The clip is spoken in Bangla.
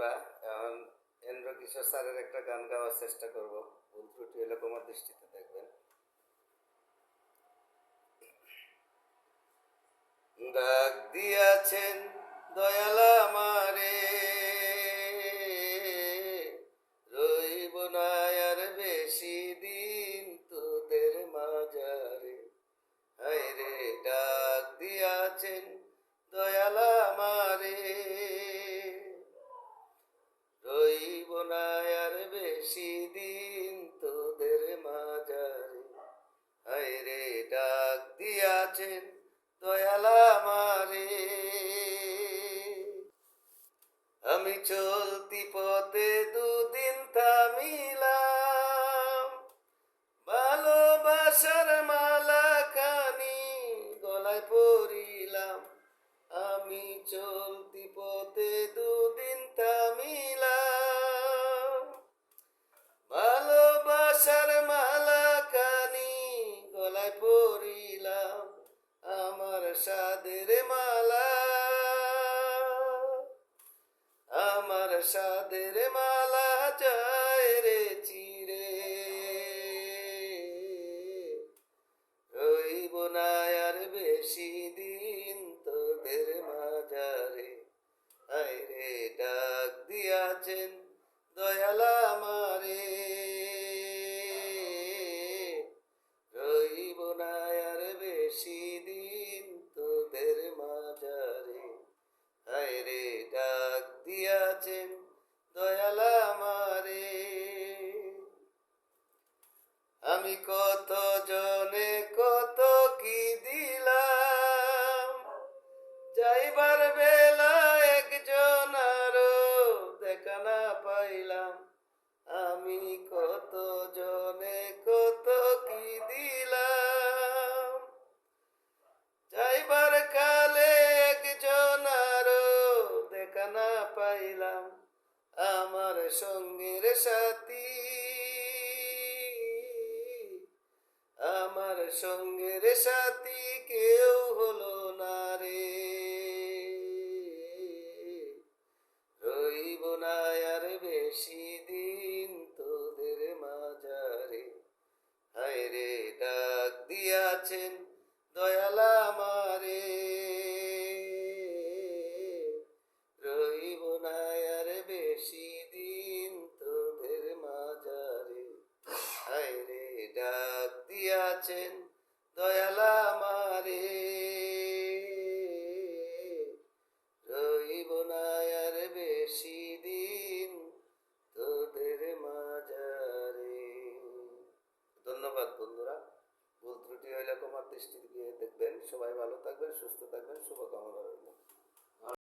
বন্ধুরা, এখন এন্দ্র কিশোর স্যারের একটা গান গাওয়ার চেষ্টা করব। ভুল ত্রুটি হলে তোমার দৃষ্টিতে দেখবেন। ডাক দিয়াছেন দয়াল আমারে, রইব না আর বেশি দিন তোদের মাঝারে। হায়রে ডাক দিয়াছেন দয়াল আমারে, রইব না আর বেশি দিন তোদের মাঝারে। হায়রে ডাক দিয়াছেন দয়াল আমারে। আমি চলতি পথে দুদিন থামিলাম, ভালোবাসার মালা খানি গলায় পরিলাম। আমি চলতি পথে দুদিন থামিলাম, ভালোবাসার মালা খানি গলায় পরিলাম। আমার সাদের মালা, আমার সাদের মালা যায় রে চিরে। রইব না আর বেশি দিন তোদের মাঝারে। হায়রে ডাক দিয়াছেন দয়াল আমারে, রইব না আর বেশি দিন তোদের মাঝারে। হায়রে ডাক দিয়াছেন দয়াল আমারে। আমি কত জনে কত কি দিলাম, যাইবার বেলা একজন আরো দেখা না পাইলাম। আমি কত জনে কত কি দিলাম, যাইবার কালে একজন আরো দেখা না পাইলাম। আমার সঙ্গের সাথী, আমার সঙ্গের সাথী কেউ হলো না রে। রইব না আর বেশি দিন তোদের মাঝারে। হায়রে ডাক দিয়াছেন দয়াল আমারে, রইব না আর বেশি দিন তোদের মাঝারে। হায়রে ডাক দিয়াছেন দয়াল আমারে, রইব না আর বেশি দিন তোদের মাঝারে। ধন্যবাদ বন্ধুরা। ভুল ত্রুটি হইলে তোমার দৃষ্টি দিয়ে দেখবেন। সবাই ভালো থাকবেন, সুস্থ থাকবেন, শুভকামনা রইল।